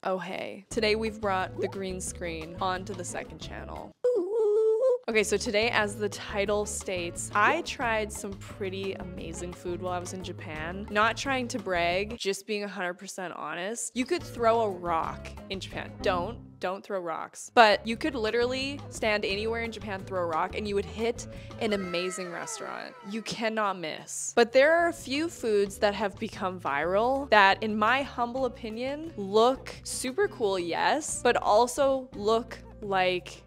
Oh hey, today we've brought the green screen onto the second channel. Okay, so today, as the title states, I tried some pretty amazing food while I was in Japan. Not trying to brag, just being 100% honest. You could throw a rock in Japan. Don't throw rocks. But you could literally stand anywhere in Japan, throw a rock, and you would hit an amazing restaurant. You cannot miss. But there are a few foods that have become viral that, in my humble opinion, look super cool, yes, but also look like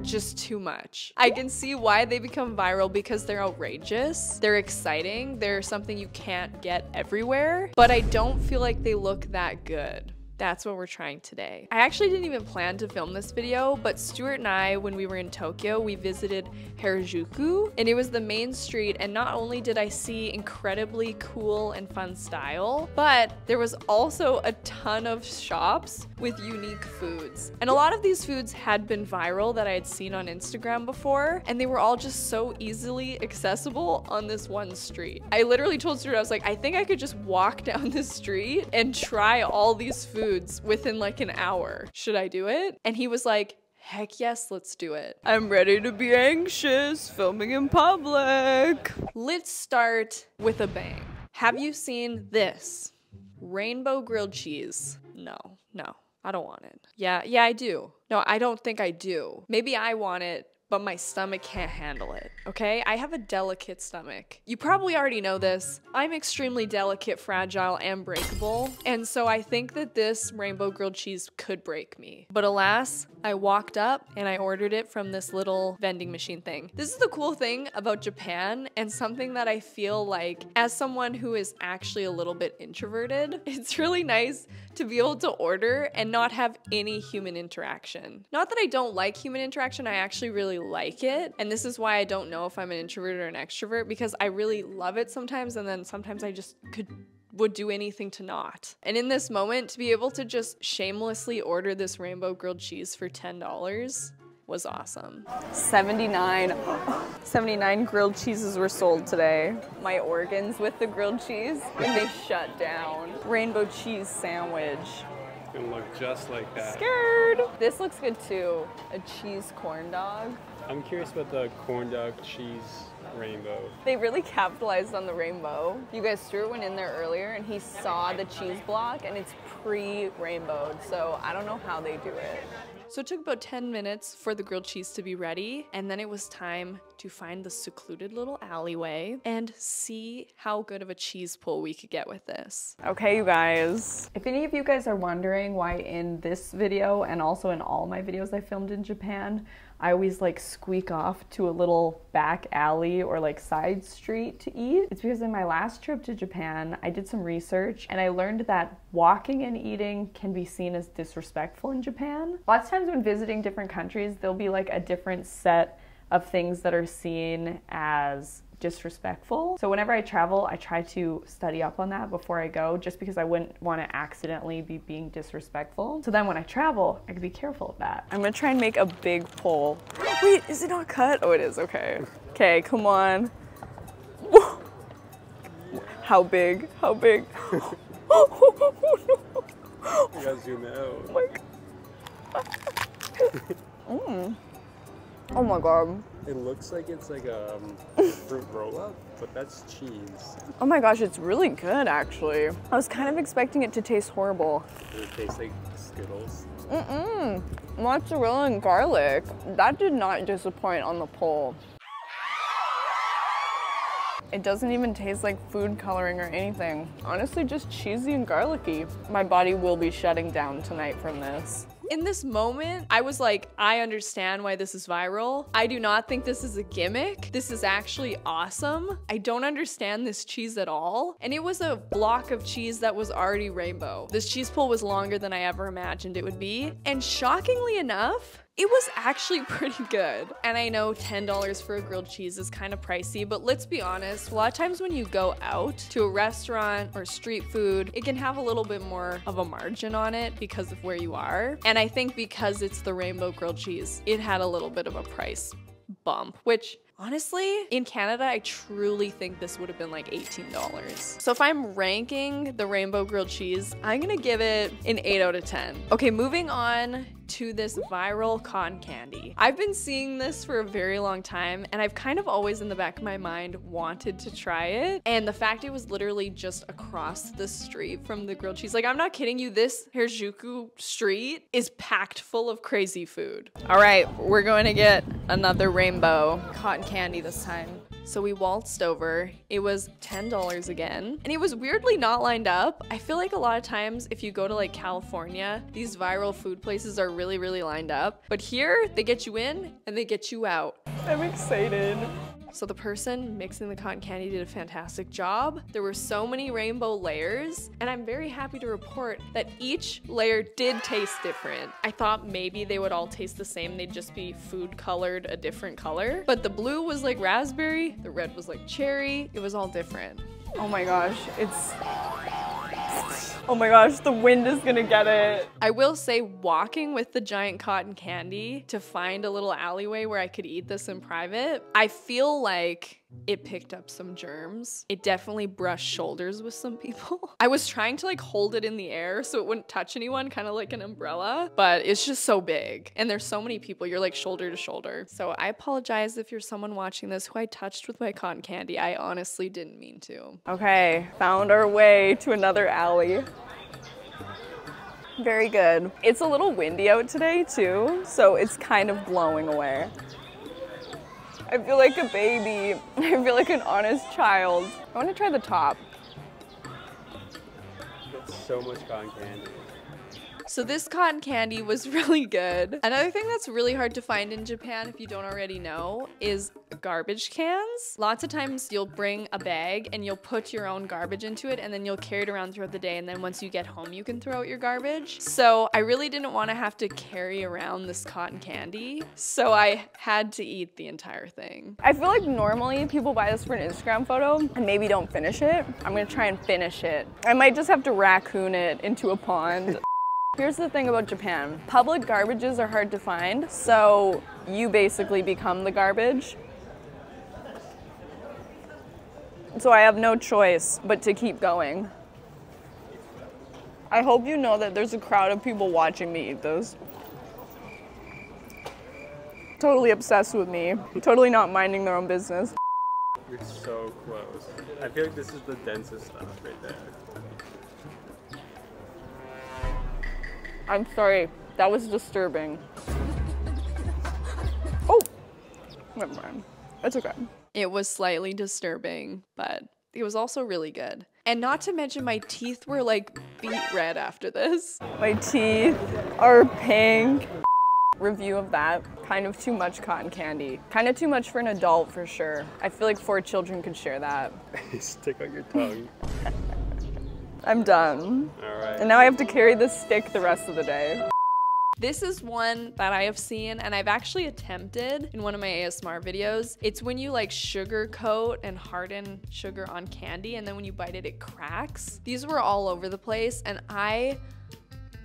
just too much. I can see why they become viral because they're outrageous, they're exciting, they're something you can't get everywhere, but I don't feel like they look that good. That's what we're trying today. I actually didn't even plan to film this video, but Stuart and I, when we were in Tokyo, we visited Harajuku, and it was the main street, and not only did I see incredibly cool and fun style, but there was also a ton of shops with unique foods. And a lot of these foods had been viral that I had seen on Instagram before, and they were all just so easily accessible on this one street. I literally told Stuart, I was like, I think I could just walk down this street and try all these foods within like an hour. Should I do it? And he was like, heck yes, let's do it. I'm ready to be anxious, filming in public. Let's start with a bang. Have you seen this? Rainbow grilled cheese. No, I don't want it. Yeah, I do. No, I don't think I do. Maybe I want it, but my stomach can't handle it, okay? I have a delicate stomach. You probably already know this. I'm extremely delicate, fragile, and breakable, and so I think that this rainbow grilled cheese could break me. But alas, I walked up and I ordered it from this little vending machine thing. This is the cool thing about Japan, and something that I feel like, as someone who is actually a little bit introverted, it's really nice to be able to order and not have any human interaction. Not that I don't like human interaction, I actually really like it. And this is why I don't know if I'm an introvert or an extrovert, because I really love it sometimes, and then sometimes I just would do anything to not. And in this moment, to be able to just shamelessly order this rainbow grilled cheese for $10 was awesome. 79 grilled cheeses were sold today. My organs with the grilled cheese, and they shut down. Rainbow cheese sandwich. It's gonna look just like that. Scared. This looks good too. A cheese corn dog. I'm curious about the corn dog cheese rainbow. They really capitalized on the rainbow. You guys, Stuart went in there earlier and he saw the cheese block, and it's pre-rainbowed, so I don't know how they do it. So it took about 10 minutes for the grilled cheese to be ready, and then it was time to find the secluded little alleyway and see how good of a cheese pull we could get with this. Okay, you guys. If any of you guys are wondering why in this video, and also in all my videos I filmed in Japan, I always like squeak off to a little back alley or like side street to eat, it's because in my last trip to Japan, I did some research and I learned that walking and eating can be seen as disrespectful in Japan. Lots of times when visiting different countries, there'll be like a different set of things that are seen as disrespectful. So whenever I travel, I try to study up on that before I go, just because I wouldn't want to accidentally be being disrespectful. So then when I travel, I can be careful of that. I'm gonna try and make a big pull. Wait, is it not cut? Oh, it is, okay. Okay, come on. How big? How big? You gotta zoom out. Oh my God. Oh my God. It looks like it's like a fruit roll-up, but that's cheese. Oh my gosh, it's really good actually. I was kind of expecting it to taste horrible. Does it taste like Skittles? Mozzarella and garlic. That did not disappoint on the pull. It doesn't even taste like food coloring or anything. Honestly, just cheesy and garlicky. My body will be shutting down tonight from this. In this moment, I was like, I understand why this is viral. I do not think this is a gimmick. This is actually awesome. I don't understand this cheese at all. And it was a block of cheese that was already rainbow. This cheese pull was longer than I ever imagined it would be. And shockingly enough, it was actually pretty good. And I know $10 for a grilled cheese is kind of pricey, but let's be honest, a lot of times when you go out to a restaurant or street food, it can have a little bit more of a margin on it because of where you are. And I think because it's the rainbow grilled cheese, it had a little bit of a price bump, which Honestly, in Canada, I truly think this would have been like $18. So if I'm ranking the Rainbow Grilled Cheese, I'm gonna give it an 8 out of 10. Okay, moving on to this viral cotton candy. I've been seeing this for a very long time, and I've kind of always in the back of my mind wanted to try it. And the fact it was literally just across the street from the grilled cheese, like I'm not kidding you, this Harajuku street is packed full of crazy food. All right, we're going to get another rainbow cotton candy this time. So we waltzed over. It was $10 again. And it was weirdly not lined up. I feel like a lot of times if you go to like California, these viral food places are really, really lined up. But here, they get you in and they get you out. I'm excited. So the person mixing the cotton candy did a fantastic job. There were so many rainbow layers, and I'm very happy to report that each layer did taste different. I thought maybe they would all taste the same, they'd just be food colored a different color. But the blue was like raspberry, the red was like cherry, it was all different. Oh my gosh, oh my gosh, the wind is gonna get it. I will say, walking with the giant cotton candy to find a little alleyway where I could eat this in private, I feel like it picked up some germs. It definitely brushed shoulders with some people. I was trying to like hold it in the air so it wouldn't touch anyone, kind of like an umbrella, but it's just so big. And there's so many people, you're like shoulder to shoulder. So I apologize if you're someone watching this who I touched with my cotton candy. I honestly didn't mean to. Okay, found our way to another alley. Very good. It's a little windy out today too, so it's kind of blowing away. I feel like a baby. I feel like an honest child. I want to try the top. That's so much cotton candy. So this cotton candy was really good. Another thing that's really hard to find in Japan, if you don't already know, is garbage cans. Lots of times you'll bring a bag and you'll put your own garbage into it and then you'll carry it around throughout the day, and then once you get home you can throw out your garbage. So I really didn't want to have to carry around this cotton candy, so I had to eat the entire thing. I feel like normally people buy this for an Instagram photo and maybe don't finish it. I'm gonna try and finish it. I might just have to raccoon it into a pond. Here's the thing about Japan. Public garbages are hard to find, so you basically become the garbage. So I have no choice but to keep going. I hope you know that there's a crowd of people watching me eat this. Totally obsessed with me. Totally not minding their own business. You're so close. I feel like this is the densest stuff right there. I'm sorry, that was disturbing. Oh, never mind. That's okay. It was slightly disturbing, but it was also really good. And not to mention my teeth were like beet red after this. My teeth are pink. Review of that, kind of too much cotton candy. Kind of too much for an adult for sure. I feel like 4 children could share that. Stick out your tongue. I'm done. All right. And now I have to carry this stick the rest of the day. This is one that I have seen and I've actually attempted in one of my ASMR videos. It's when you like sugar coat and harden sugar on candy, and then when you bite it, it cracks. These were all over the place and I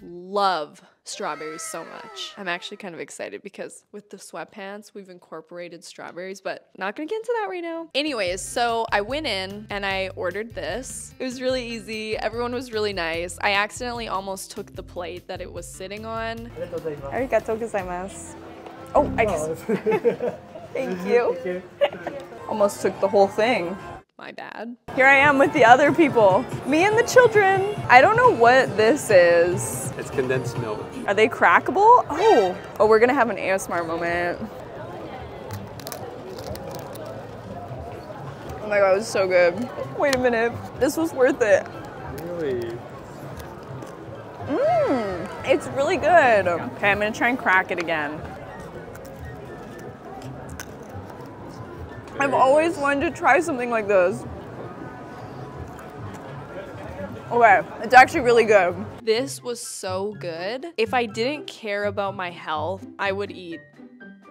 love strawberries so much. I'm actually kind of excited because with the sweatpants, we've incorporated strawberries, but not gonna get into that right now. Anyways, so I went in and I ordered this. It was really easy. Everyone was really nice. I accidentally almost took the plate that it was sitting on. Arigatou gozaimasu. Oh, I just... Thank you. Almost took the whole thing. My bad. Here I am with the other people. Me and the children. I don't know what this is. It's condensed milk. Are they crackable? Oh, we're gonna have an ASMR moment. Oh my god, it was so good. Wait a minute, this was worth it. Really? It's really good. Okay, I'm gonna try and crack it again. I've always wanted to try something like this. Okay, it's actually really good. This was so good. If I didn't care about my health, I would eat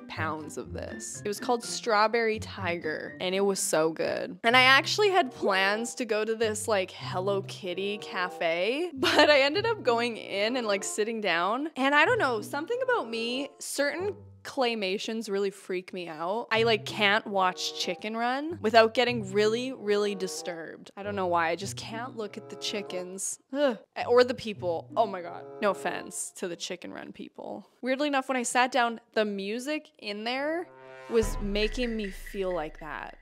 pounds of this. It was called Strawberry Tiger and it was so good. And I actually had plans to go to this like Hello Kitty cafe, but I ended up going in and like sitting down. And I don't know, something about me, certain claymations really freak me out. I like can't watch Chicken Run without getting really, really disturbed. I don't know why. I just can't look at the chickens. Ugh. Or the people. Oh my God. No offense to the Chicken Run people. Weirdly enough, when I sat down, the music in there was making me feel like that.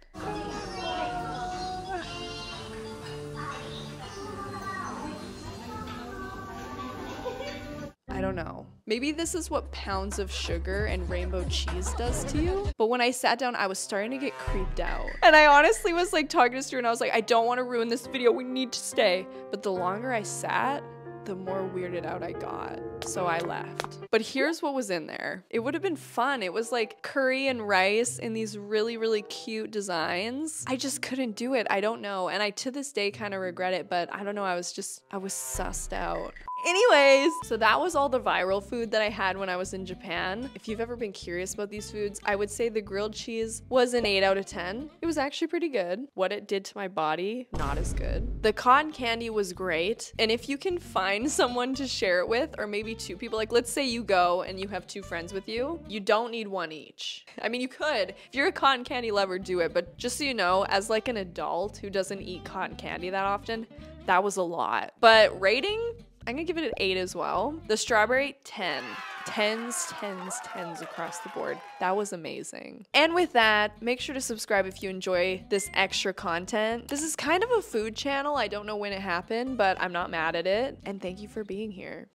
I don't know. Maybe this is what pounds of sugar and rainbow cheese does to you. But when I sat down, I was starting to get creeped out. And I honestly was like talking to Stu and I was like, I don't want to ruin this video. We need to stay. But the longer I sat, the more weirded out I got. So I left. But here's what was in there. It would have been fun. It was like curry and rice in these really, really cute designs. I just couldn't do it. I don't know. And I to this day kind of regret it, but I don't know. I was sussed out. Anyways, so that was all the viral food that I had when I was in Japan. If you've ever been curious about these foods, I would say the grilled cheese was an 8 out of 10. It was actually pretty good. What it did to my body, not as good. The cotton candy was great. And if you can find someone to share it with, or maybe 2 people, like let's say you go and you have 2 friends with you, you don't need 1 each. I mean, you could. If you're a cotton candy lover, do it. But just so you know, as like an adult who doesn't eat cotton candy that often, that was a lot. But rating, I'm gonna give it an 8 as well. The strawberry, 10. 10s across the board. That was amazing. And with that, make sure to subscribe if you enjoy this extra content. This is kind of a food channel. I don't know when it happened, but I'm not mad at it. And thank you for being here.